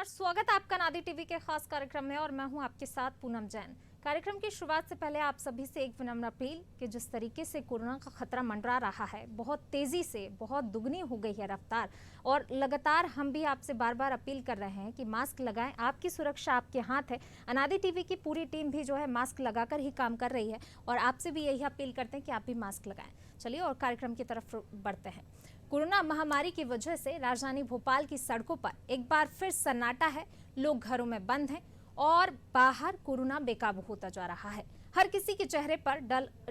स्वागत है आपका नादी टीवी के खास कार्यक्रम में और मैं हूं आपके साथ पूनम जैन। कार्यक्रम की शुरुआत से पहले आप सभी से एक विनम्र अपील कि जिस तरीके से कोरोना का खतरा मंडरा रहा है, बहुत तेजी से बहुत दुगनी हो गई है रफ्तार और लगातार हम भी आपसे बार बार अपील कर रहे हैं कि मास्क लगाएं। आपकी सुरक्षा आपके हाथ है। अनादि टीवी की पूरी टीम भी जो है मास्क लगाकर ही काम कर रही है और आपसे भी यही अपील करते हैं कि आप भी मास्क लगाएं। चलिए और कार्यक्रम की तरफ बढ़ते हैं। कोरोना महामारी की वजह से राजधानी भोपाल की सड़कों पर एक बार फिर सन्नाटा है। लोग घरों में बंद हैं और बाहर कोरोना बेकाबू होता जा रहा है। हर किसी के चेहरे पर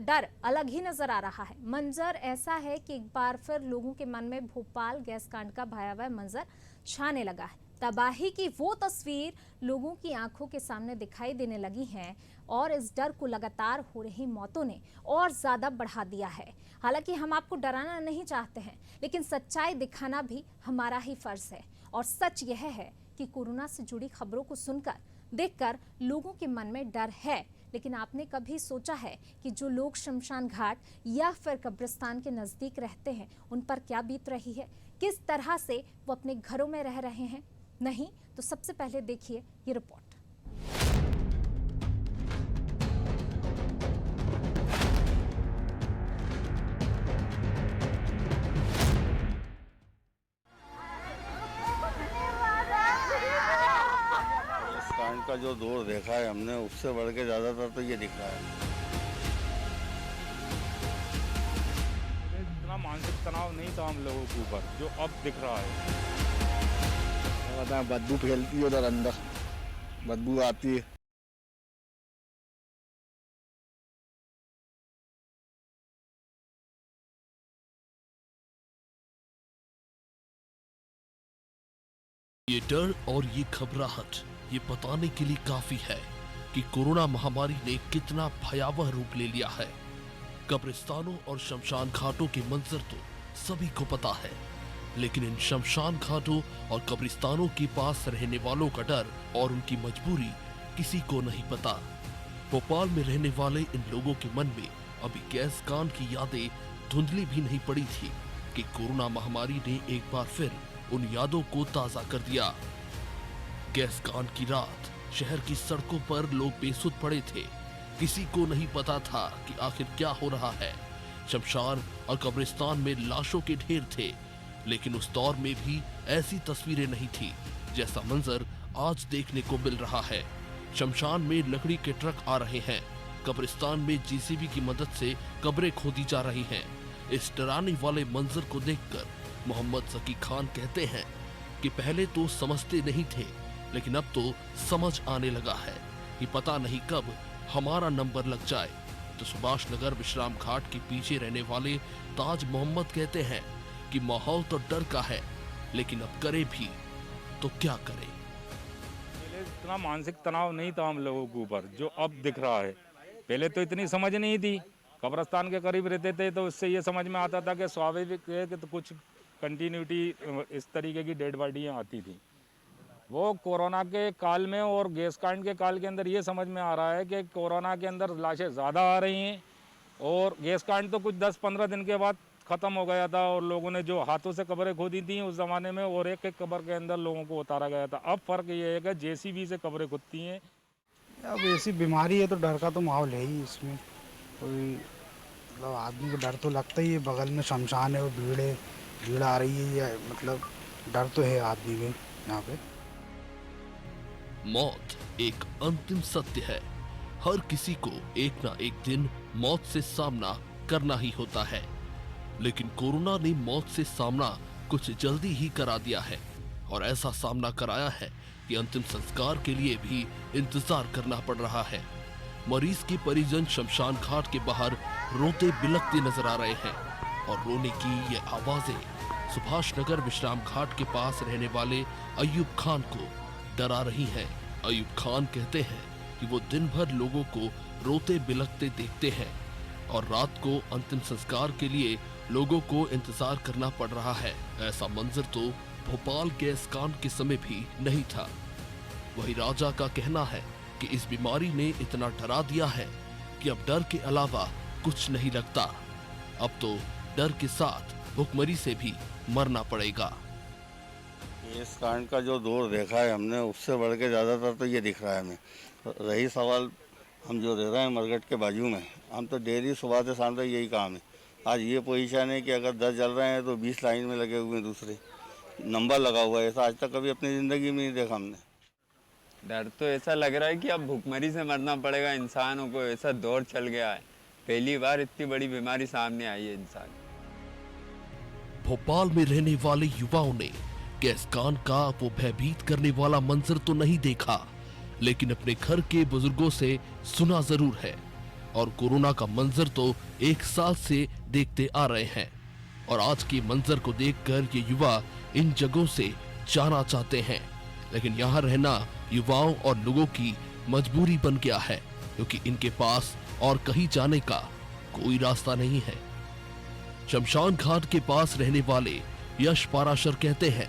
डर अलग ही नजर आ रहा है। मंजर ऐसा है कि एक बार फिर लोगों के मन में भोपाल गैस कांड का भयावह मंजर छाने लगा है। तबाही की वो तस्वीर लोगों की आंखों के सामने दिखाई देने लगी है और इस डर को लगातार हो रही मौतों ने और ज्यादा बढ़ा दिया है। हालांकि हम आपको डराना नहीं चाहते हैं, लेकिन सच्चाई दिखाना भी हमारा ही फर्ज है। और सच यह है कि कोरोना से जुड़ी खबरों को सुनकर देखकर लोगों के मन में डर है। लेकिन आपने कभी सोचा है कि जो लोग शमशान घाट या फिर कब्रिस्तान के नजदीक रहते हैं उन पर क्या बीत रही है, किस तरह से वो अपने घरों में रह रहे हैं? नहीं तो सबसे पहले देखिए ये रिपोर्ट। इस कांड का जो दौर देखा है हमने, उससे बढ़ के ज्यादातर तो ये दिख रहा है। इतना मानसिक तनाव नहीं था हम लोगों के ऊपर जो अब दिख रहा है। बदबू फैलती है, उधर अंदर बदबू आती है। ये डर और ये घबराहट ये बताने के लिए काफी है कि कोरोना महामारी ने कितना भयावह रूप ले लिया है। कब्रिस्तानों और शमशान घाटों के मंजर तो सभी को पता है, लेकिन इन शमशान घाटों और कब्रिस्तानों के पास रहने वालों का डर और उनकी मजबूरी किसी को नहीं पता। भोपाल में रहने वाले इन लोगों के मन में अभी गैस कांड की यादें धुंधली भी नहीं पड़ी थी कि कोरोना महामारी ने एक बार फिर उन यादों को ताजा कर दिया। गैस कांड की रात शहर की सड़कों पर लोग बेसुध पड़े थे। किसी को नहीं पता था कि आखिर क्या हो रहा है। शमशान और कब्रिस्तान में लाशों के ढेर थे, लेकिन उस दौर में भी ऐसी तस्वीरें नहीं थी जैसा मंजर आज देखने को मिल रहा है। शमशान में लकड़ी के ट्रक आ रहे हैं, कब्रिस्तान में जेसीबी की मदद से कब्रें खोदी जा रही हैं। इस डराने वाले मंजर को देखकर मोहम्मद ज़की खान कहते हैं कि पहले तो समझते नहीं थे, लेकिन अब तो समझ आने लगा है कि पता नहीं कब हमारा नंबर लग जाए। तो सुभाष नगर विश्राम घाट के पीछे रहने वाले ताज मोहम्मद कहते हैं कि माहौल तो डर का है, लेकिन अब करे भी तो क्या करे। पहले इतना मानसिक तनाव नहीं था हम लोगों के ऊपर जो अब दिख रहा है। पहले तो इतनी समझ नहीं थी। कब्रिस्तान के करीब रहते थे तो उससे ये समझ में आता था कि स्वाभाविक है कि तो कुछ कंटिन्यूटी इस तरीके की डेड बॉडियाँ आती थी। वो कोरोना के काल में और गैस कांड के काल के अंदर ये समझ में आ रहा है कि कोरोना के अंदर लाशें ज़्यादा आ रही हैं और गैस कांड तो कुछ 10-15 दिन के बाद ख़त्म हो गया था और लोगों ने जो हाथों से कब्रें खोदी थी उस ज़माने में और एक एक कब्र के अंदर लोगों को उतारा गया था। अब फ़र्क ये है कि जेसीबी से कब्रें खुदती हैं। अब ऐसी बीमारी है तो डर का तो माहौल है ही। इसमें कोई मतलब आदमी को डर तो लगता ही है। बगल में शमशान है और भीड़ आ रही है, या मतलब डर तो है आदमी में यहाँ पे। मौत एक अंतिम सत्य है। हर किसी को एक ना एक दिन मौत से सामना करना ही होता है, लेकिन कोरोना ने मौत से सामना कुछ जल्दी ही करा दिया है और ऐसा सामना कराया है कि अंतिम संस्कार के लिए भी इंतजार करना पड़ रहा है। मरीज के परिजन शमशान घाट के बाहर रोते बिलखते नजर आ रहे हैं और रोने की ये आवाजें सुभाष नगर विश्राम घाट के पास रहने वाले अयूब खान को डरा रही हैं। अयूब खान कहते हैं कि वो दिन भर लोगों को रोते बिलखते देखते हैं और रात को अंतिम संस्कार के लिए लोगों को इंतजार करना पड़ रहा है। ऐसा मंजर तो भोपाल गैस कांड के समय भी नहीं था। वही राजा का कहना है कि इस बीमारी ने इतना डरा दिया है कि अब डर के अलावा कुछ नहीं लगता। अब तो डर के साथ भुखमरी से भी मरना पड़ेगा। इस कांड का जो दौर देखा है हमने, उससे बढ़ के ज़्यादातर तो ये दिख रहा है हमें। रही सवाल, हम जो रह रहे हैं मरघट के बाजू में, हम तो डेली सुबह से शाम तक यही काम है। आज ये पोजीशन है कि अगर 10 जल रहे हैं तो 20 लाइन में लगे हुए हैं, दूसरे नंबर लगा हुआ है। ऐसा आज तक कभी अपनी ज़िंदगी में नहीं देखा हमने। डर तो ऐसा लग रहा है कि अब भूखमरी से मरना पड़ेगा इंसानों को, ऐसा दौर चल गया है। पहली बार इतनी बड़ी बीमारी सामने आई है इंसान। भोपाल में रहने वाले युवाओं ने गैस कांड का वो भयभीत करने वाला मंजर तो नहीं देखा, लेकिन अपने घर के बुजुर्गों से सुना जरूर है। और कोरोना का मंजर तो 1 साल से देखते आ रहे हैं, और आज के मंजर को देखकर ये युवा इन जगहों से जाना चाहते हैं। लेकिन यहाँ रहना युवाओं और लोगों की मजबूरी बन गया है, क्योंकि इनके पास और कहीं जाने का कोई रास्ता नहीं है। शमशान घाट के पास रहने वाले यश पाराशर कहते हैं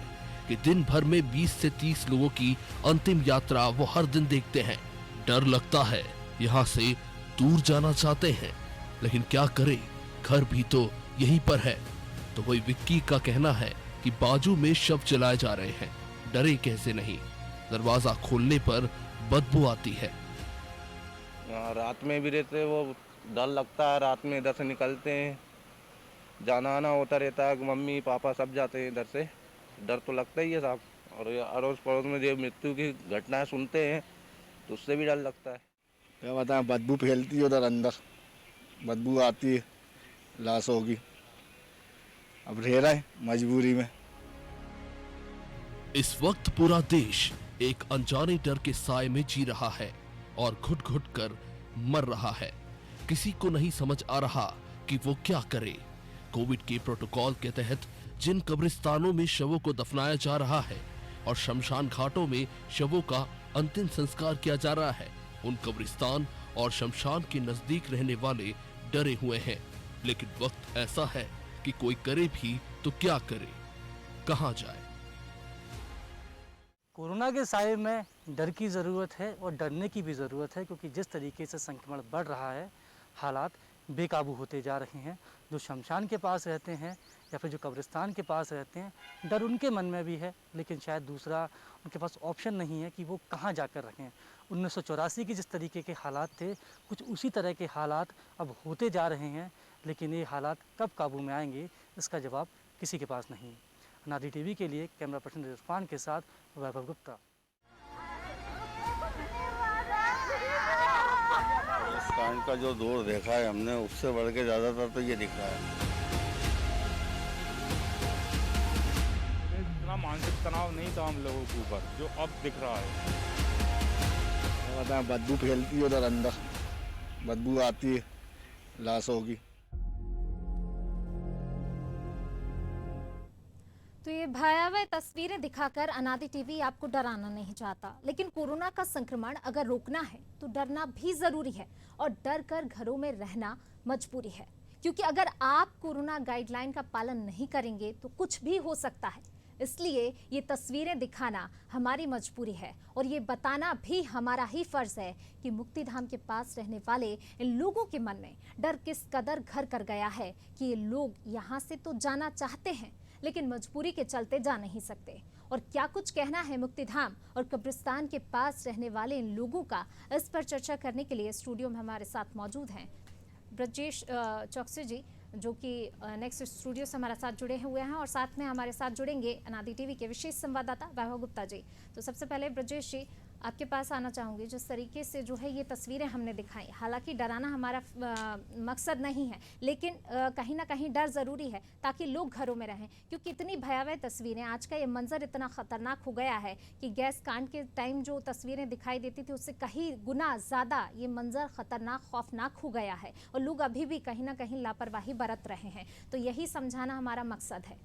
कि दिन भर में 20 से 30 लोगों की अंतिम यात्रा वो हर दिन देखते हैं। डर लगता है, यहाँ से दूर जाना चाहते हैं, लेकिन क्या करें, घर भी तो यहीं पर है। तो वही विक्की का कहना है कि बाजू में शव जलाए जा रहे हैं, डरे कैसे नहीं, दरवाजा खोलने पर बदबू आती है। रात में भी रहते, वो डर लगता है। रात में इधर से निकलते हैं, जाना आना होता रहता है, मम्मी पापा सब जाते हैं इधर से। डर तो लगता ही है साहब। और अड़ोस पड़ोस में जो मृत्यु की घटनाएं सुनते हैं तो उससे भी डर लगता है। क्या बताएं, बदबू फैलती है उधर अंदर, बदबू आती है लाशों की। अब रह रहे हैं मजबूरी में। इस वक्त पूरा देश एक अनजाने डर के साए में जी रहा है और घुट घुट कर मर रहा है। किसी को नहीं समझ आ रहा कि वो क्या करे। कोविड के प्रोटोकॉल के तहत जिन कब्रिस्तानों में शवों को दफनाया जा रहा है और शमशान घाटों में शवों का अंतिम संस्कार किया जा रहा है, उन कब्रिस्तान और शमशान के नजदीक रहने वाले डरे हुए हैं। लेकिन वक्त ऐसा है कि कोई करे भी तो क्या करे, कहां जाए। कोरोना के साए में डर की ज़रूरत है और डरने की भी ज़रूरत है, क्योंकि जिस तरीके से संक्रमण बढ़ रहा है, हालात बेकाबू होते जा रहे हैं। जो शमशान के पास रहते हैं या फिर जो कब्रिस्तान के पास रहते हैं, डर उनके मन में भी है, लेकिन शायद दूसरा उनके पास ऑप्शन नहीं है कि वो कहाँ जाकर रखें। 1984 के जिस तरीके के हालात थे, कुछ उसी तरह के हालात अब होते जा रहे हैं, लेकिन ये हालात कब काबू में आएंगे, इसका जवाब किसी के पास नहीं। अनादि टीवी के लिए कैमरा पर्सन इरफान के साथ वैभव गुप्ता। इस कांड का जो दौर देखा है हमने, उससे बढ़ के ज़्यादातर तो ये दिख रहा है। इतना मानसिक तनाव नहीं था हम लोगों के ऊपर जो अब दिख रहा है। क्या बताएं, बदबू फैलती है उधर अंदर, बदबू आती है लाशों की। तो ये भयावह तस्वीरें दिखाकर अनादि टीवी आपको डराना नहीं चाहता, लेकिन कोरोना का संक्रमण अगर रोकना है तो डरना भी जरूरी है, और डर कर घरों में रहना मजबूरी है। क्योंकि अगर आप कोरोना गाइडलाइन का पालन नहीं करेंगे तो कुछ भी हो सकता है। इसलिए ये तस्वीरें दिखाना हमारी मजबूरी है, और ये बताना भी हमारा ही फर्ज है कि मुक्तिधाम के पास रहने वाले इन लोगों के मन में डर किस कदर घर कर गया है कि ये लोग यहाँ से तो जाना चाहते हैं, लेकिन मजबूरी के चलते जा नहीं सकते। और क्या कुछ कहना है मुक्तिधाम और कब्रिस्तान के पास रहने वाले इन लोगों का, इस पर चर्चा करने के लिए स्टूडियो में हमारे साथ मौजूद हैं ब्रजेश चौकसी जी, जो कि नेक्स्ट स्टूडियो से हमारे साथ जुड़े हुए हैं, और साथ में हमारे साथ जुड़ेंगे अनादि टीवी के विशेष संवाददाता वैभव गुप्ता जी। तो सबसे पहले ब्रजेश जी, आपके पास आना चाहूँगी। जिस तरीके से जो है ये तस्वीरें हमने दिखाई, हालांकि डराना हमारा मकसद नहीं है, लेकिन कहीं ना कहीं डर ज़रूरी है ताकि लोग घरों में रहें, क्योंकि इतनी भयावह तस्वीरें, आज का ये मंजर इतना ख़तरनाक हो गया है कि गैस कांड के टाइम जो तस्वीरें दिखाई देती थी उससे कहीं गुना ज़्यादा ये मंजर ख़तरनाक, खौफनाक हो गया है, और लोग अभी भी कहीं ना कहीं लापरवाही बरत रहे हैं। तो यही समझाना हमारा मकसद है।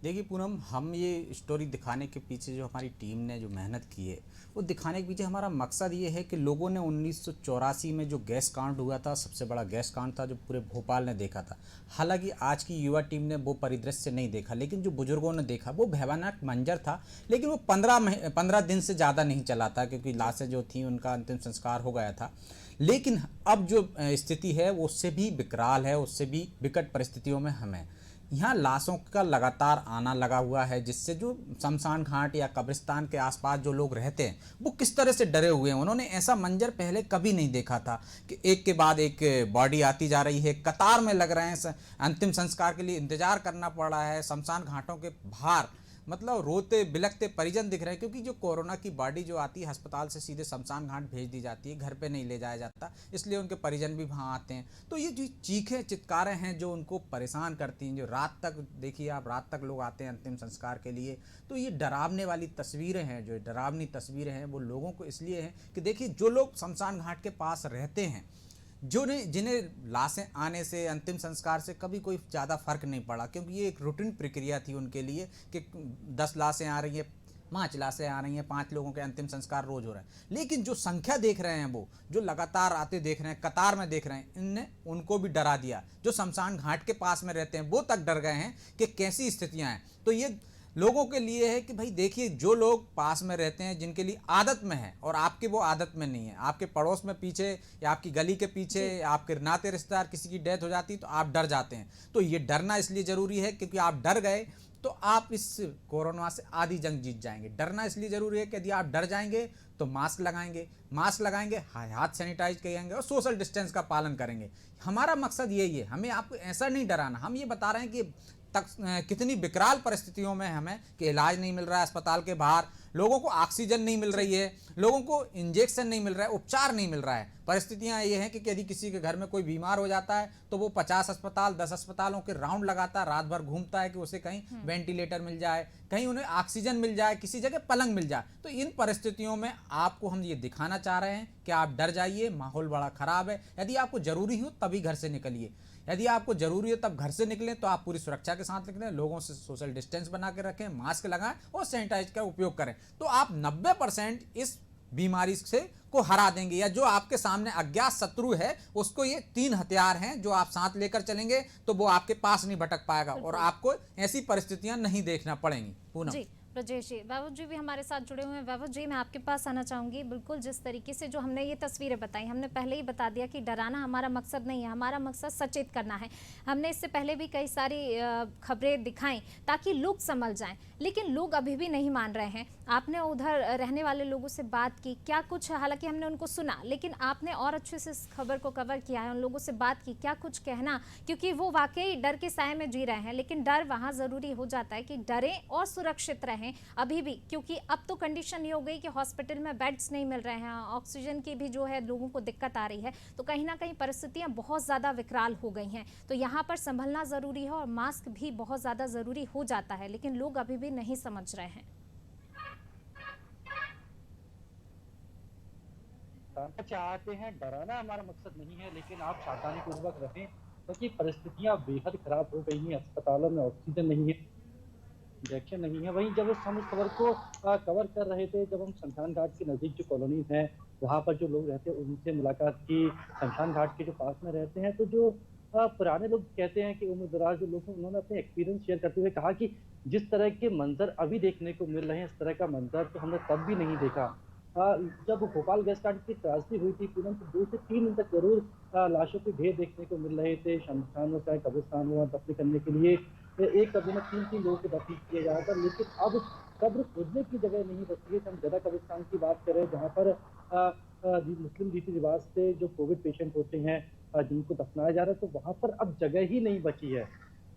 देखिए पूनम, हम ये स्टोरी दिखाने के पीछे जो हमारी टीम ने जो मेहनत की है, वो दिखाने के पीछे हमारा मकसद ये है कि लोगों ने 1984 में जो गैस कांड हुआ था, सबसे बड़ा गैस कांड था जो पूरे भोपाल ने देखा था। हालांकि आज की युवा टीम ने वो परिदृश्य नहीं देखा, लेकिन जो बुजुर्गों ने देखा वो भयानक मंजर था। लेकिन वो 15 दिन से ज़्यादा नहीं चला था, क्योंकि लाशें जो थी उनका अंतिम संस्कार हो गया था। लेकिन अब जो स्थिति है वो उससे भी विकराल है, उससे भी विकट परिस्थितियों में हमें यहाँ लाशों का लगातार आना लगा हुआ है, जिससे जो शमशान घाट या कब्रिस्तान के आसपास जो लोग रहते हैं वो किस तरह से डरे हुए हैं। उन्होंने ऐसा मंजर पहले कभी नहीं देखा था कि एक के बाद एक बॉडी आती जा रही है, कतार में लग रहे हैं, अंतिम संस्कार के लिए इंतजार करना पड़ रहा है। शमशान घाटों के बाहर मतलब रोते बिलखते परिजन दिख रहे हैं, क्योंकि जो कोरोना की बॉडी जो आती है अस्पताल से सीधे शमशान घाट भेज दी जाती है, घर पे नहीं ले जाया जाता, इसलिए उनके परिजन भी वहाँ आते हैं। तो ये जो चीखें चित्कारें हैं जो उनको परेशान करती हैं, जो रात तक देखिए आप, रात तक लोग आते हैं अंतिम संस्कार के लिए, तो ये डरावने वाली तस्वीरें हैं। जो डरावनी तस्वीरें हैं वो लोगों को इसलिए हैं कि देखिए जो लोग शमशान घाट के पास रहते हैं, जिन्हें लाशें आने से, अंतिम संस्कार से कभी कोई ज़्यादा फर्क नहीं पड़ा, क्योंकि ये एक रूटीन प्रक्रिया थी उनके लिए कि 10 लाशें आ रही हैं, 5 लाशें आ रही हैं, 5 लोगों के अंतिम संस्कार रोज हो रहे हैं। लेकिन जो संख्या देख रहे हैं, वो जो लगातार आते देख रहे हैं, कतार में देख रहे हैं, इनने उनको भी डरा दिया। जो शमशान घाट के पास में रहते हैं वो तक डर गए हैं कि कैसी स्थितियाँ हैं। तो ये लोगों के लिए है कि भाई देखिए, जो लोग पास में रहते हैं, जिनके लिए आदत में है और आपके वो आदत में नहीं है, आपके पड़ोस में पीछे या आपकी गली के पीछे या आपके नाते रिश्तेदार किसी की डेथ हो जाती है तो आप डर जाते हैं। तो ये डरना इसलिए ज़रूरी है क्योंकि आप डर गए तो आप इस कोरोना से आधी जंग जीत जाएंगे। डरना इसलिए ज़रूरी है कि यदि आप डर जाएंगे तो मास्क लगाएंगे, हाथ सैनिटाइज करेंगे और सोशल डिस्टेंस का पालन करेंगे। हमारा मकसद यही है, हमें आपको ऐसा नहीं डराना। हम ये बता रहे हैं कि कितनी विकराल परिस्थितियों में हमें कि इलाज नहीं मिल रहा है अस्पताल के बाहर, लोगों को ऑक्सीजन नहीं मिल रही है, लोगों को इंजेक्शन नहीं मिल रहा है, उपचार नहीं मिल रहा है। परिस्थितियां ये हैं कि यदि किसी के घर में कोई बीमार हो जाता है तो वो 50 अस्पताल 10 अस्पतालों के राउंड लगाता है, रात भर घूमता है कि उसे कहीं वेंटिलेटर मिल जाए, कहीं उन्हें ऑक्सीजन मिल जाए, किसी जगह पलंग मिल जाए। तो इन परिस्थितियों में आपको हम ये दिखाना चाह रहे हैं कि आप डर जाइए, माहौल बड़ा ख़राब है। यदि आपको ज़रूरी हो तभी घर से निकलिए, यदि आपको ज़रूरी है तब घर से निकलें, तो आप पूरी सुरक्षा के साथ निकलें, लोगों से सोशल डिस्टेंस बना के रखें, मास्क लगाएं और सैनिटाइज का उपयोग करें। तो आप 90% इस बीमारी से को हरा देंगे। या जो आपके सामने अज्ञात शत्रु है उसको ये 3 हथियार हैं जो आप साथ लेकर चलेंगे तो वो आपके पास नहीं भटक पाएगा और आपको ऐसी परिस्थितियां नहीं देखना पड़ेंगी। पूनम। ब्रजेश जी, वैभव जी भी हमारे साथ जुड़े हुए हैं। वैभव जी, मैं आपके पास आना चाहूँगी। बिल्कुल जिस तरीके से जो हमने ये तस्वीरें बताई, हमने पहले ही बता दिया कि डराना हमारा मकसद नहीं है, हमारा मकसद सचेत करना है। हमने इससे पहले भी कई सारी खबरें दिखाई ताकि लोग समझ जाएं, लेकिन लोग अभी भी नहीं मान रहे हैं। आपने उधर रहने वाले लोगों से बात की, क्या कुछ, हालांकि हमने उनको सुना, लेकिन आपने और अच्छे से इस खबर को कवर किया है, उन लोगों से बात की, क्या कुछ कहना, क्योंकि वो वाकई डर के साए में जी रहे हैं। लेकिन डर वहाँ ज़रूरी हो जाता है कि डरें और सुरक्षित रहें अभी भी, क्योंकि अब तो कंडीशन ये हो गई कि हॉस्पिटल में बेड्स नहीं मिल रहे हैं, ऑक्सीजन की भी जो है लोगों को दिक्कत आ रही है, तो कहीं ना कहीं परिस्थितियां बहुत ज़्यादा विकराल हो गई हैं। तो यहाँ पर संभलना ज़रूरी है और मास्क भी बहुत ज़्यादा ज़रूरी हो जाता है, लेकिन लोग अभी भी नहीं समझ रहे हैं। चाहते हैं, डराना हमारा मकसद नहीं है, लेकिन आप सावधानी पूर्वक रहें क्योंकि परिस्थितियां बेहद खराब हो गई हैं। अस्पतालों में ऑक्सीजन नहीं है, इंजेक्शन नहीं है। वहीं जब हम इस खबर को कवर कर रहे थे, जब हम शमशान घाट के नज़दीक जो कॉलोनीज हैं वहाँ पर जो लोग रहते हैं उनसे मुलाकात की, शमशान घाट के जो पास में रहते हैं, तो जो पुराने लोग कहते हैं कि उम्रदराज जो लोग हैं उन्होंने अपने एक्सपीरियंस शेयर करते हुए कहा कि जिस तरह के मंजर अभी देखने को मिल रहे हैं, इस तरह का मंजर तो हमने तब भी नहीं देखा। जब भोपाल गैस कांड की त्रासदी हुई थी तुरंत 2 से 3 दिन तक जरूर लाशों के ढेर देखने को मिल रहे थे। शमशान में चाहे कब्रिस्तान हुआ दफन करने के लिए एक कब्र में 3-3 लोगों को दफन किया जा रहा था, लेकिन अब कब्र खोजने की जगह नहीं बची है। हम जदा कब्रिस्तान की बात करें जहाँ पर मुस्लिम रीति रिवाज से जो कोविड पेशेंट होते हैं जिनको दफनाया जा रहा है, तो वहाँ पर अब जगह ही नहीं बची है।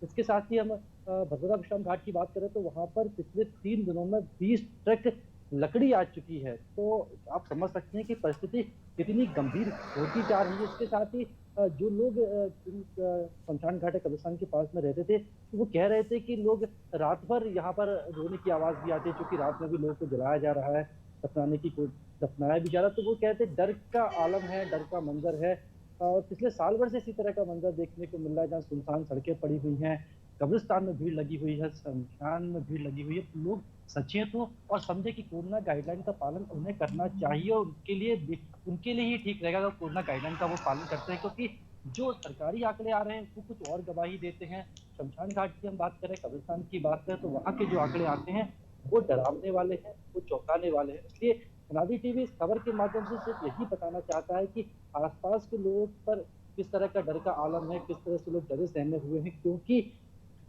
इसके साथ ही हम भद्रा विश्राम घाट की बात करें तो वहाँ पर पिछले 3 दिनों में 20 ट्रक लकड़ी आ चुकी है। तो आप समझ सकते हैं कि परिस्थिति कितनी गंभीर होती जा रही है। इसके साथ ही जो लोग शमशान घाट कब्रिस्तान के पास में रहते थे तो वो कह रहे थे कि लोग रात भर यहाँ पर रोने की आवाज़ भी आती है, क्योंकि रात में भी लोगों को जलाया जा रहा है, दफनाया भी जा रहा है। तो वो कहते डर का आलम है, डर का मंजर है। और पिछले साल भर से इसी तरह का मंजर देखने को मिल रहा है, जहाँ सुनसान सड़कें पड़ी हुई हैं, कब्रिस्तान में भीड़ लगी हुई है, शमशान में भीड़ लगी हुई है। तो लोग सचेत हो और समझे कि कोरोना गाइडलाइन का पालन उन्हें करना चाहिए और उनके लिए ही ठीक रहेगा अगर कोरोना गाइडलाइन का वो पालन करते हैं, क्योंकि जो सरकारी आंकड़े आ रहे हैं वो कुछ और गवाही देते हैं। शमशान घाट की हम बात करें, कब्रिस्तान की बात करें, तो वहाँ के जो आंकड़े आते हैं वो डरावने वाले हैं, वो चौंकाने वाले हैं। इसलिए अनादि टीवी इस खबर के माध्यम से सिर्फ यही बताना चाहता है कि आसपास के लोगों पर किस तरह का डर का आलम है, किस तरह से लोग डरे सहमे हुए हैं, क्योंकि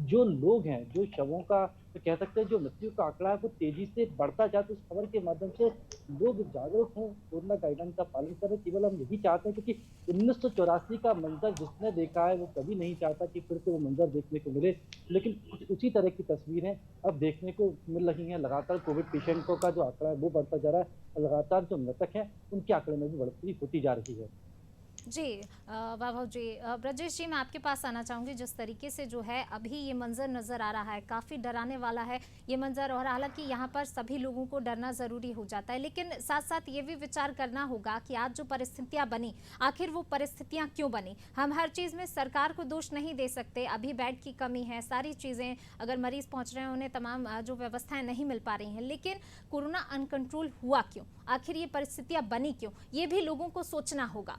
जो लोग हैं, जो शवों का तो कह सकते हैं जो मृत्यु का आंकड़ा है वो तेजी से बढ़ता जाए, तो इस खबर के माध्यम से लोग जागरूक हों, कोरोना गाइडलाइन का पालन करें। केवल हम यही चाहते हैं, क्योंकि 1984 का मंजर जिसने देखा है वो कभी नहीं चाहता कि फिर से वो मंजर देखने को मिले, लेकिन कुछ उसी तरह की तस्वीरें अब देखने को मिल रही हैं। लगातार कोविड पेशेंटों का जो आंकड़ा है वो बढ़ता जा रहा है, और लगातार जो मृतक हैं उनके आंकड़े में भी बढ़ोतरी होती जा रही है। जी वैभव जी, ब्रजेश जी, मैं आपके पास आना चाहूँगी। जिस तरीके से जो है अभी ये मंजर नज़र आ रहा है, काफ़ी डराने वाला है ये मंजर, और हालांकि यहाँ पर सभी लोगों को डरना ज़रूरी हो जाता है, लेकिन साथ साथ ये भी विचार करना होगा कि आज जो परिस्थितियाँ बनी, आखिर वो परिस्थितियाँ क्यों बनी। हम हर चीज़ में सरकार को दोष नहीं दे सकते। अभी बेड की कमी है, सारी चीज़ें, अगर मरीज़ पहुँच रहे हैं उन्हें तमाम जो व्यवस्थाएँ नहीं मिल पा रही हैं, लेकिन कोरोना अनकंट्रोल हुआ क्यों, आखिर ये परिस्थितियाँ बनी क्यों, ये भी लोगों को सोचना होगा।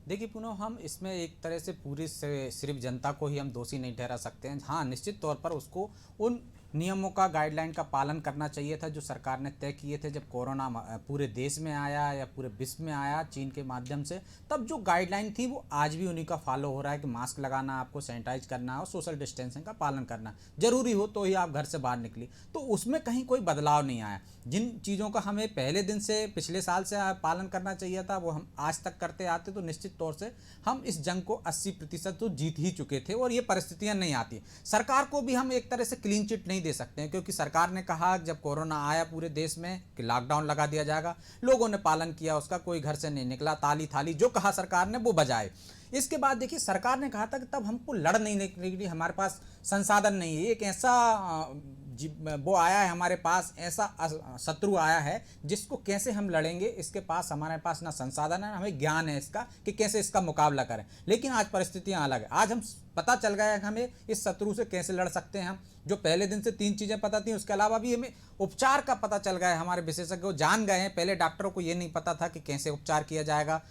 देखिए पुनः हम इसमें एक तरह से पूरी से सिर्फ जनता को ही हम दोषी नहीं ठहरा सकते हैं। हाँ, निश्चित तौर पर उसको उन नियमों का, गाइडलाइन का पालन करना चाहिए था जो सरकार ने तय किए थे जब कोरोना पूरे देश में आया या पूरे विश्व में आया चीन के माध्यम से। तब जो गाइडलाइन थी वो आज भी उन्हीं का फॉलो हो रहा है कि मास्क लगाना, आपको सैनिटाइज करना और सोशल डिस्टेंसिंग का पालन करना, जरूरी हो तो ही आप घर से बाहर निकली। तो उसमें कहीं कोई बदलाव नहीं आया। जिन चीज़ों का हमें पहले दिन से, पिछले साल से पालन करना चाहिए था, वो हम आज तक करते आते, तो निश्चित तौर से हम इस जंग को 80% तो जीत ही चुके थे और ये परिस्थितियां नहीं आती। सरकार को भी हम एक तरह से क्लीन चिट नहीं दे सकते हैं, क्योंकि सरकार ने कहा जब कोरोना आया पूरे देश में कि लॉकडाउन लगा दिया जाएगा, लोगों ने पालन किया उसका, कोई घर से नहीं निकला, ताली थाली जो कहा सरकार ने वो बजाए। इसके बाद देखिए सरकार ने कहा था कि तब हमको लड़ नहीं निकलने के लिए हमारे पास संसाधन नहीं है। एक ऐसा वो आया है हमारे पास, ऐसा शत्रु आया है जिसको कैसे हम लड़ेंगे, इसके पास हमारे पास ना संसाधन है, हमें ज्ञान है इसका कि कैसे इसका मुकाबला करें। लेकिन आज परिस्थितियां अलग है। आज हम पता चल गया है कि हमें इस शत्रु से कैसे लड़ सकते हैं। हम जो पहले दिन से 3 चीज़ें पता थी, उसके अलावा भी हमें उपचार का पता चल गया है। हमारे विशेषज्ञ जान गए हैं, पहले डॉक्टरों को ये नहीं पता था कि कैसे उपचार किया जाएगा।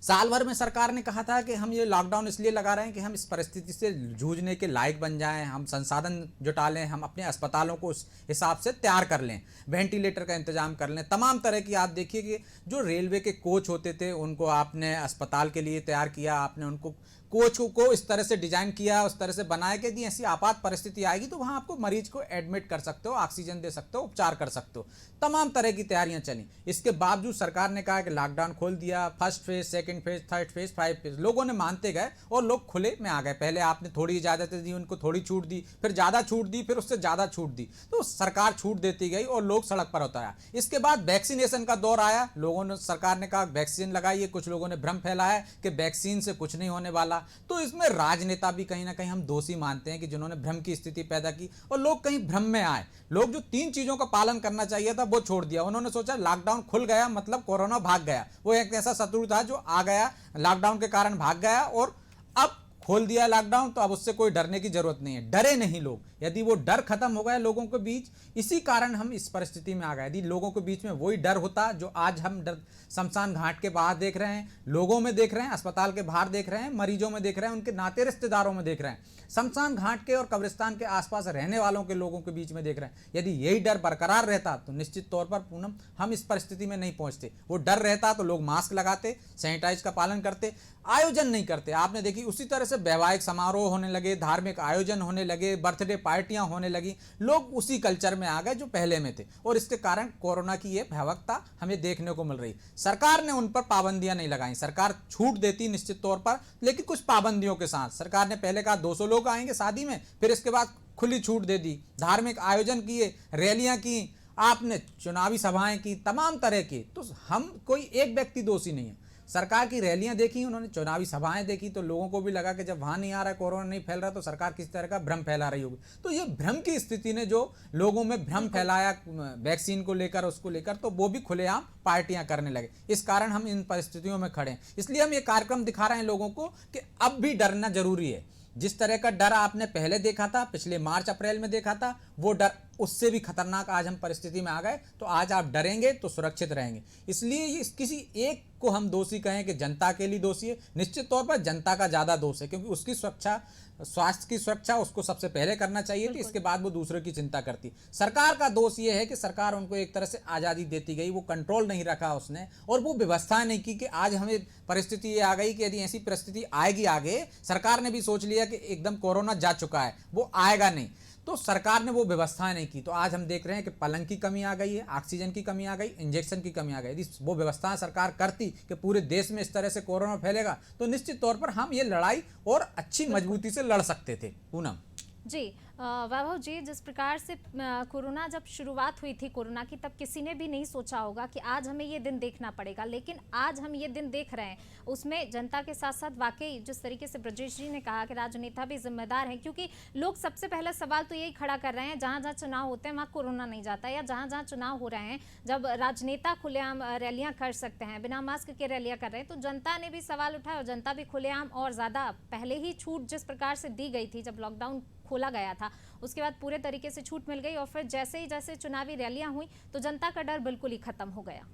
साल भर में सरकार ने कहा था कि हम ये लॉकडाउन इसलिए लगा रहे हैं कि हम इस परिस्थिति से जूझने के लायक बन जाएं, हम संसाधन जुटा लें, हम अपने अस्पतालों को उस हिसाब से तैयार कर लें, वेंटिलेटर का इंतजाम कर लें, तमाम तरह की। आप देखिए कि जो रेलवे के कोच होते थे उनको आपने अस्पताल के लिए तैयार किया, आपने उनको कोच को इस तरह से डिजाइन किया, उस तरह से बनाया कि यदि ऐसी आपात परिस्थिति आएगी तो वहाँ आपको मरीज को एडमिट कर सकते हो, ऑक्सीजन दे सकते हो, उपचार कर सकते हो। तमाम तरह की तैयारियां चली। इसके बावजूद सरकार ने कहा कि लॉकडाउन खोल दिया, first phase, second phase, third phase, 5 phase, लोगों ने मानते गए और लोग खुले में आ गए। पहले आपने थोड़ी इजाजतें दी, उनको थोड़ी छूट दी, फिर ज़्यादा छूट दी, फिर उससे ज़्यादा छूट दी, तो सरकार छूट देती गई और लोग सड़क पर उतर आए। इसके बाद वैक्सीनेशन का दौर आया, लोगों ने, सरकार ने कहा वैक्सीन लगाइए, कुछ लोगों ने भ्रम फैलाया कि वैक्सीन से कुछ नहीं होने वाला। तो इसमें राजनेता भी कहीं ना कहीं हम दोषी मानते हैं कि जिन्होंने भ्रम की स्थिति पैदा की और लोग कहीं भ्रम में आए। लोग जो 3 चीजों का पालन करना चाहिए था वो छोड़ दिया। उन्होंने सोचा लॉकडाउन खुल गया मतलब कोरोना भाग गया। वो एक ऐसा शत्रु था जो आ गया, लॉकडाउन के कारण भाग गया, और अब खोल दिया लॉकडाउन तो अब उससे कोई डरने की जरूरत नहीं है। डरे नहीं लोग, यदि वो डर खत्म हो गया लोगों के बीच, इसी कारण हम इस परिस्थिति में आ गए। यदि लोगों के बीच में वही डर होता जो आज हम डर शमशान घाट के बाहर देख रहे हैं, लोगों में देख रहे हैं, अस्पताल के बाहर देख रहे हैं, मरीजों में देख रहे हैं, उनके नाते रिश्तेदारों में देख रहे हैं, शमशान घाट के और कब्रिस्तान के आसपास रहने वालों के लोगों के बीच में देख रहे हैं, यदि यही डर बरकरार रहता तो निश्चित तौर पर पूनम हम इस परिस्थिति में नहीं पहुंचते। वो डर रहता तो लोग मास्क लगाते, सैनिटाइज का पालन करते, आयोजन नहीं करते। आपने देखी उसी तरह से वैवाहिक समारोह होने लगे, धार्मिक आयोजन होने लगे, बर्थडे पार्टियां होने लगी, लोग उसी कल्चर में आ गए जो पहले में थे, और इसके कारण कोरोना की ये भयावहता हमें देखने को मिल रही। सरकार ने उन पर पाबंदियां नहीं लगाई। सरकार छूट देती निश्चित तौर पर, लेकिन कुछ पाबंदियों के साथ। सरकार ने पहले कहा 200 लोग आएंगे शादी में, फिर इसके बाद खुली छूट दे दी। धार्मिक आयोजन किए, रैलियां की, आपने चुनावी सभाएं की, तमाम तरह की। तो हम कोई एक व्यक्ति दोषी नहीं है। सरकार की रैलियां देखी, उन्होंने चुनावी सभाएं देखी, तो लोगों को भी लगा कि जब वहाँ नहीं आ रहा है, कोरोना नहीं फैल रहा, तो सरकार किस तरह का भ्रम फैला रही होगी। तो ये भ्रम की स्थिति ने जो लोगों में भ्रम फैलाया वैक्सीन को लेकर, उसको लेकर, तो वो भी खुलेआम पार्टियां करने लगे। इस कारण हम इन परिस्थितियों में खड़े हैं। इसलिए हम ये कार्यक्रम दिखा रहे हैं लोगों को कि अब भी डरना जरूरी है। जिस तरह का डर आपने पहले देखा था, पिछले मार्च अप्रैल में देखा था, वो डर उससे भी खतरनाक आज हम परिस्थिति में आ गए। तो आज आप डरेंगे तो सुरक्षित रहेंगे। इसलिए ये किसी एक को हम दोषी कहें कि जनता के लिए दोषी है, निश्चित तौर पर जनता का ज़्यादा दोष है, क्योंकि उसकी सुरक्षा, स्वास्थ्य की सुरक्षा उसको सबसे पहले करना चाहिए थी, इसके बाद वो दूसरों की चिंता करती। सरकार का दोष ये है कि सरकार उनको एक तरह से आज़ादी देती गई, वो कंट्रोल नहीं रखा उसने, और वो व्यवस्था नहीं की कि आज हमें परिस्थिति ये आ गई कि यदि ऐसी परिस्थिति आएगी आगे, सरकार ने भी सोच लिया कि एकदम कोरोना जा चुका है, वो आएगा नहीं, तो सरकार ने वो व्यवस्था नहीं की। तो आज हम देख रहे हैं कि पलंग की कमी आ गई है, ऑक्सीजन की कमी आ गई, इंजेक्शन की कमी आ गई। यदि वो व्यवस्था सरकार करती कि पूरे देश में इस तरह से कोरोना फैलेगा, तो निश्चित तौर पर हम ये लड़ाई और अच्छी मजबूती से लड़ सकते थे। पूनम जी, वैभव जी, जिस प्रकार से कोरोना जब शुरुआत हुई थी कोरोना की, तब किसी ने भी नहीं सोचा होगा कि आज हमें ये दिन देखना पड़ेगा, लेकिन आज हम ये दिन देख रहे हैं। उसमें जनता के साथ साथ वाकई जिस तरीके से ब्रजेश जी ने कहा कि राजनेता भी जिम्मेदार हैं, क्योंकि लोग सबसे पहला सवाल तो यही खड़ा कर रहे हैं, जहाँ जहाँ चुनाव होते हैं वहाँ कोरोना नहीं जाता, या जहाँ जहाँ चुनाव हो रहे हैं जब राजनेता खुलेआम रैलियाँ कर सकते हैं, बिना मास्क के रैलियाँ कर रहे हैं, तो जनता ने भी सवाल उठाया और जनता भी खुलेआम और ज़्यादा पहले ही छूट जिस प्रकार से दी गई थी, जब लॉकडाउन खोला गया था उसके बाद पूरे तरीके से छूट मिल गई, और फिर जैसे ही जैसे चुनावी रैलियां हुई तो जनता का डर बिल्कुल ही खत्म हो गया।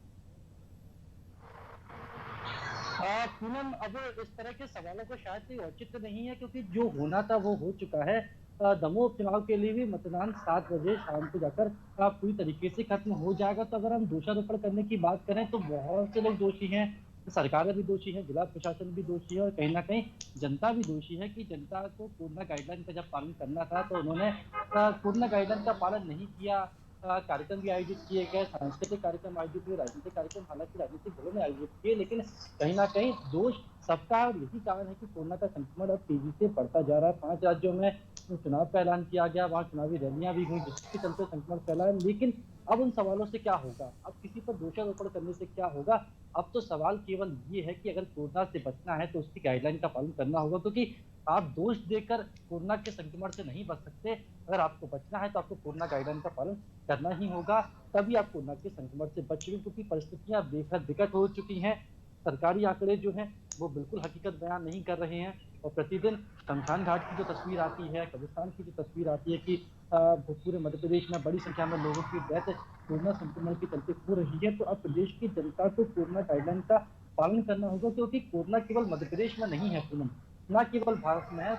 पूनम, अब इस तरह के सवालों को शायद कोई औचित्य नहीं है, क्योंकि जो होना था वो हो चुका है। दमोह उपचुनाव के लिए भी मतदान 7 बजे शाम को जाकर पूरी तरीके से खत्म हो जाएगा। तो अगर हम दोषारोपण करने की बात करें तो बहुत से लोग दोषी हैं, सरकार भी दोषी है, जिला प्रशासन भी दोषी है, और कहीं ना कहीं जनता भी दोषी है कि जनता को कोरोना गाइडलाइन का जब पालन करना था तो उन्होंने कोरोना गाइडलाइन का पालन नहीं किया। कार्यक्रम भी आयोजित किए गए, सांस्कृतिक कार्यक्रम आयोजित हुए, राजनीतिक कार्यक्रम हालांकि राजनीतिक दलों ने आयोजित किए, लेकिन कहीं ना कहीं दोष सबका, और यही कारण है कि कोरोना का संक्रमण अब तेजी से बढ़ता जा रहा है। 5 राज्यों में चुनाव का ऐलान किया गया, वहाँ चुनावी रैलियां भी हुई, जिसके चलते संक्रमण फैला है। लेकिन अब उन सवालों से क्या होगा, अब किसी पर दोषारोपण करने से क्या होगा? अब तो सवाल केवल ये है कि अगर कोरोना से बचना है तो उसकी गाइडलाइन का पालन करना होगा, क्योंकि आप दोष देकर कोरोना के संक्रमण से नहीं बच सकते। अगर आपको बचना है तो आपको कोरोना गाइडलाइन का पालन करना ही होगा, तभी आप कोरोना के संक्रमण से बचेंगे, क्योंकि परिस्थितियां बेहद विकट हो चुकी हैं। सरकारी आंकड़े जो हैं वो बिल्कुल हकीकत बयान नहीं कर रहे हैं, और प्रतिदिन शमशान घाट की जो तस्वीर आती है, कब्रिस्तान की जो तस्वीर आती है कि पूरे मध्य प्रदेश में बड़ी संख्या में लोगों की डेथ कोरोना संक्रमण के चलते हो रही है। तो अब प्रदेश की जनता को कोरोना गाइडलाइन का पालन करना होगा, क्योंकि कोरोना केवल मध्य प्रदेश में नहीं है पूनम, न केवल भारत में है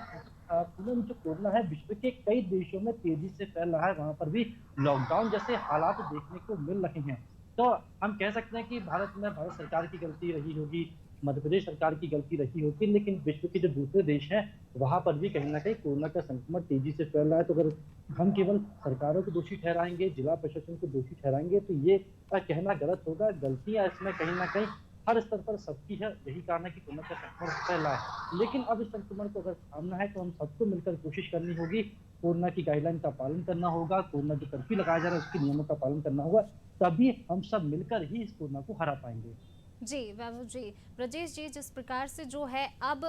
पूनम। जो कोरोना है विश्व के कई देशों में तेजी से फैल रहा है, वहाँ पर भी लॉकडाउन जैसे हालात देखने को मिल रहे हैं। तो हम कह सकते हैं कि भारत में भारत सरकार की गलती रही होगी, मध्य प्रदेश सरकार की गलती रही होगी, लेकिन विश्व के जो दूसरे देश हैं वहां पर भी कहीं ना कहीं कोरोना का संक्रमण तेजी से फैल रहा है। तो अगर हम केवल सरकारों को दोषी ठहराएंगे, जिला प्रशासन को दोषी ठहराएंगे, तो ये कहना गलत होगा। गलतियां इसमें कहीं ना कहीं हर स्तर पर सबकी है, यही कारण है कि कोरोना का संक्रमण फैल रहा है। लेकिन अब इस संक्रमण को अगर सामना है तो हम सबको मिलकर कोशिश करनी होगी, कोरोना की गाइडलाइन का पालन करना होगा, कोरोना जो कर्फ्यू लगाया जा रहा है उसके नियमों का पालन करना होगा, तभी हम सब मिलकर ही इस कोरोना को हरा पाएंगे। जी वैभव जी, ब्रजेश जी, जिस प्रकार से जो है अब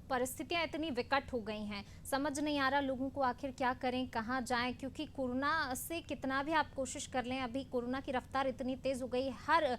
परिस्थितियां इतनी विकट हो गई हैं, समझ नहीं आ रहा लोगों को आखिर क्या करें, कहाँ जाएं, क्योंकि कोरोना से कितना भी आप कोशिश कर लें, अभी कोरोना की रफ्तार इतनी तेज़ हो गई, हर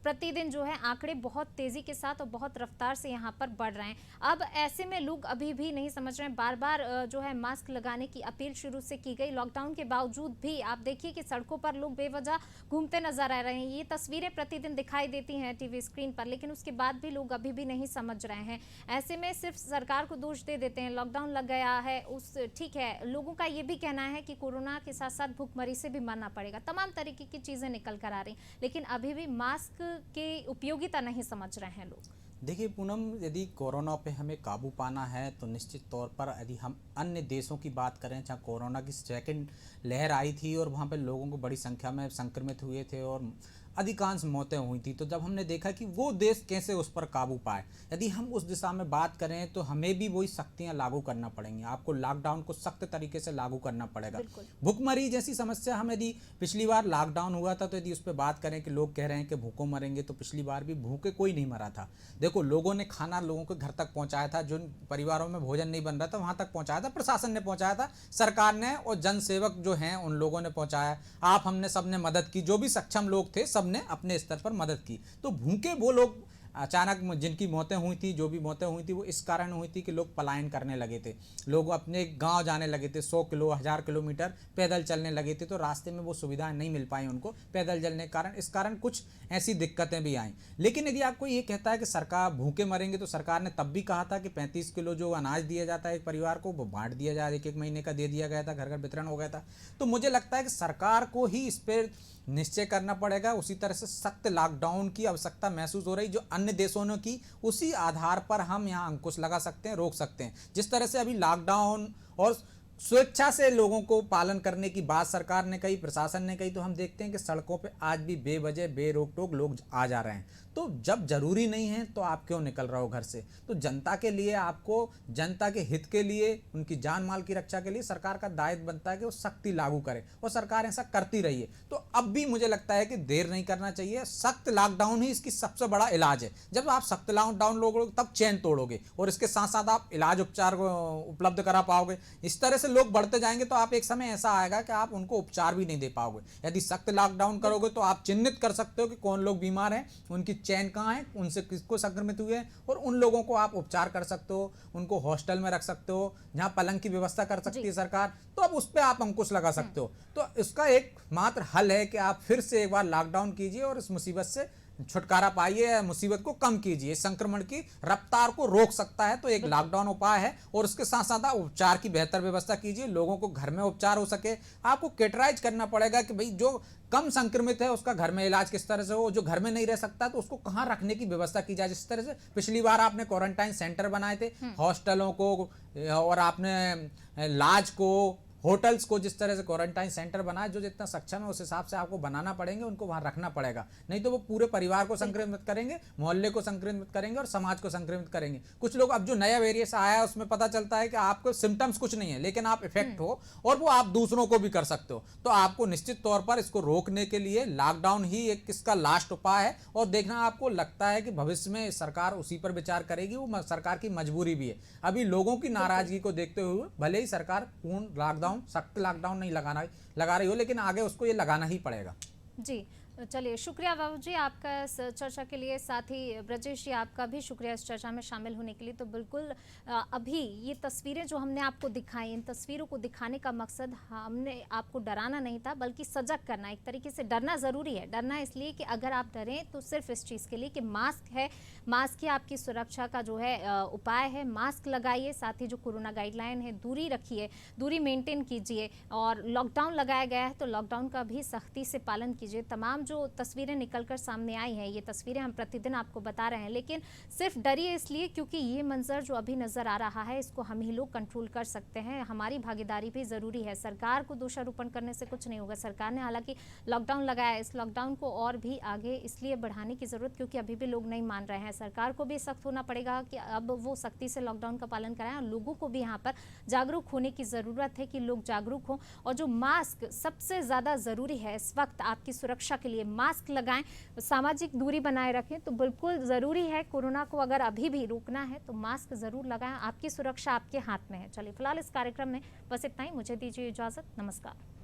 प्रतिदिन जो है आंकड़े बहुत तेज़ी के साथ और बहुत रफ्तार से यहाँ पर बढ़ रहे हैं। अब ऐसे में लोग अभी भी नहीं समझ रहे हैं, बार बार जो है मास्क लगाने की अपील शुरू से की गई, लॉकडाउन के बावजूद भी आप देखिए कि सड़कों पर लोग बेवजह घूमते नजर आ रहे हैं। ये तस्वीरें प्रतिदिन दिखाई देती हैं टीवी स्क्रीन पर, लेकिन उसके बाद भी लोग अभी भी नहीं समझ रहे हैं। ऐसे में सिर्फ सरकार को दोष दे देते हैं, लॉकडाउन लग गया है उस ठीक है, लोगों का ये भी कहना है कि कोरोना के साथ साथ भूखमरी से भी मरना पड़ेगा, तमाम तरीके की चीज़ें निकल कर आ रही, लेकिन अभी भी मास्क की उपयोगिता नहीं समझ रहे हैं लोग। देखिए पूनम, यदि कोरोना पे हमें काबू पाना है तो निश्चित तौर पर यदि हम अन्य देशों की बात करें जहाँ कोरोना की सेकंड लहर आई थी और वहाँ पे लोगों को बड़ी संख्या में संक्रमित हुए थे और अधिकांश मौतें हुई थी, तो जब हमने देखा कि वो देश कैसे उस पर काबू पाए, यदि हम उस दिशा में बात करें तो हमें भी वही सख्तियां लागू करना पड़ेंगी। आपको लॉकडाउन को सख्त तरीके से लागू करना पड़ेगा। भूखमरी जैसी समस्या हम यदि पिछली बार लॉकडाउन हुआ था तो यदि उस पर बात करें कि लोग कह रहे हैं कि भूखों मरेंगे, तो पिछली बार भी भूखे कोई नहीं मरा था। देखो, लोगों ने खाना लोगों के घर तक पहुँचाया था, जिन परिवारों में भोजन नहीं बन रहा था वहाँ तक पहुँचाया था, प्रशासन ने पहुँचाया था, सरकार ने और जनसेवक जो हैं उन लोगों ने पहुँचाया। आप हमने सबने मदद की, जो भी सक्षम लोग थे सबने अपने स्तर पर मदद की। तो भूखे वो लोग अचानक जिनकी मौतें हुई थी, जो भी मौतें हुई थी वो इस कारण हुई थी कि लोग पलायन करने लगे थे, लोग अपने गांव जाने लगे थे, 100 किलो 1000 किलोमीटर पैदल चलने लगे थे, तो रास्ते में वो सुविधाएं नहीं मिल पाई उनको पैदल चलने के कारण, इस कारण कुछ ऐसी दिक्कतें भी आई। लेकिन यदि आपको ये कहता है कि सरकार भूखे मरेंगे, तो सरकार ने तब भी कहा था कि 35 किलो जो अनाज दिया जाता है एक परिवार को वो बांट दिया जाए, एक महीने का दे दिया गया था, घर घर वितरण हो गया था। तो मुझे लगता है कि सरकार को ही इस पर निश्चय करना पड़ेगा। उसी तरह से सख्त लॉकडाउन की आवश्यकता महसूस हो रही जो अन्य देशों ने की, उसी आधार पर हम यहाँ अंकुश लगा सकते हैं, रोक सकते हैं। जिस तरह से अभी लॉकडाउन और स्वेच्छा से लोगों को पालन करने की बात सरकार ने कही, प्रशासन ने कही, तो हम देखते हैं कि सड़कों पे आज भी बेवजह बेरोक टोक लोग आ जा रहे हैं। तो जब जरूरी नहीं है तो आप क्यों निकल रहे हो घर से? तो जनता के लिए, आपको जनता के हित के लिए, उनकी जान माल की रक्षा के लिए सरकार का दायित्व बनता है कि वो सख्ती लागू करे, और सरकार ऐसा करती रही है। तो अब भी मुझे लगता है कि देर नहीं करना चाहिए। सख्त लॉकडाउन ही इसकी सबसे बड़ा इलाज है। जब आप सख्त लॉकडाउन लोगे तब चैन तोड़ोगे, और इसके साथ साथ आप इलाज उपचार को उपलब्ध करा पाओगे। इस तरह से लोग बढ़ते जाएंगे तो आप एक समय ऐसा आएगा कि आप उनको उपचार भी नहीं दे पाओगे। यदि सख्त लॉकडाउन करोगे तो आप चिन्हित कर सकते हो कि कौन लोग बीमार हैं, उनकी चैन कहाँ है, उनसे किसको संक्रमित हुए हैं, और उन लोगों को आप उपचार कर सकते हो, उनको हॉस्टल में रख सकते हो, जहाँ पलंग की व्यवस्था कर सकती है सरकार। तो अब उस पर आप अंकुश लगा सकते हो। तो इसका एक मात्र हल है कि आप फिर से एक बार लॉकडाउन कीजिए और इस मुसीबत से छुटकारा पाइए, मुसीबत को कम कीजिए। संक्रमण की रफ्तार को रोक सकता है तो एक लॉकडाउन उपाय है, और उसके साथ साथ आप उपचार की बेहतर व्यवस्था कीजिए, लोगों को घर में उपचार हो सके। आपको कैटेगराइज करना पड़ेगा कि भाई जो कम संक्रमित है उसका घर में इलाज किस तरह से हो, जो घर में नहीं रह सकता तो उसको कहाँ रखने की व्यवस्था की जाए। जिस तरह से पिछली बार आपने क्वारंटाइन सेंटर बनाए थे, हॉस्टलों को, और आपने लॉज को, होटल्स को, जिस तरह से क्वारंटाइन सेंटर बनाए, जो जितना सक्षम है उस हिसाब से आपको बनाना पड़ेंगे, उनको वहां रखना पड़ेगा। नहीं तो वो पूरे परिवार को संक्रमित करेंगे, मोहल्ले को संक्रमित करेंगे और समाज को संक्रमित करेंगे। कुछ लोग, अब जो नया वेरिएंट आया है उसमें पता चलता है कि आपको सिम्टम्स कुछ नहीं है लेकिन आप इफेक्ट हो, और वो आप दूसरों को भी कर सकते हो। तो आपको निश्चित तौर पर इसको रोकने के लिए लॉकडाउन ही एक इसका लास्ट उपाय है। और देखना, आपको लगता है कि भविष्य में सरकार उसी पर विचार करेगी, वो सरकार की मजबूरी भी है। अभी लोगों की नाराजगी को देखते हुए भले ही सरकार पूर्ण लॉकडाउन, सख्त लॉकडाउन नहीं लगा रही हो, लेकिन आगे उसको ये लगाना ही पड़ेगा। जी, चलिए, शुक्रिया बाबू जी आपका इस चर्चा के लिए। साथ ही ब्रजेश जी आपका भी शुक्रिया इस चर्चा में शामिल होने के लिए। तो बिल्कुल अभी ये तस्वीरें जो हमने आपको दिखाई, इन तस्वीरों को दिखाने का मकसद हमने आपको डराना नहीं था, बल्कि सजग करना। एक तरीके से डरना ज़रूरी है। डरना इसलिए कि अगर आप डरें तो सिर्फ इस चीज़ के लिए कि मास्क है, मास्क ही आपकी सुरक्षा का जो है उपाय है। मास्क लगाइए, साथ ही जो कोरोना गाइडलाइन है दूरी रखिए, दूरी मेंटेन कीजिए, और लॉकडाउन लगाया गया है तो लॉकडाउन का भी सख्ती से पालन कीजिए। तमाम जो तस्वीरें निकलकर सामने आई हैं, ये तस्वीरें हम प्रतिदिन आपको बता रहे हैं, लेकिन सिर्फ डरिए इसलिए क्योंकि ये मंजर जो अभी नज़र आ रहा है इसको हम ही लोग कंट्रोल कर सकते हैं। हमारी भागीदारी भी ज़रूरी है। सरकार को दोषारोपण करने से कुछ नहीं होगा। सरकार ने हालांकि लॉकडाउन लगाया, इस लॉकडाउन को और भी आगे इसलिए बढ़ाने की ज़रूरत क्योंकि अभी भी लोग नहीं मान रहे हैं। सरकार को भी सख्त होना पड़ेगा कि अब वो सख्ती से लॉकडाउन का पालन कराएं, और लोगों को भी यहाँ पर जागरूक होने की ज़रूरत है कि लोग जागरूक हों। और जो मास्क सबसे ज़्यादा ज़रूरी है इस वक्त आपकी सुरक्षा के लिए, मास्क लगाएं, सामाजिक दूरी बनाए रखें। तो बिल्कुल ज़रूरी है, कोरोना को अगर अभी भी रोकना है तो मास्क ज़रूर लगाएं। आपकी सुरक्षा आपके हाथ में है। चलिए, फिलहाल इस कार्यक्रम में बस इतना ही। मुझे दीजिए इजाज़त। नमस्कार।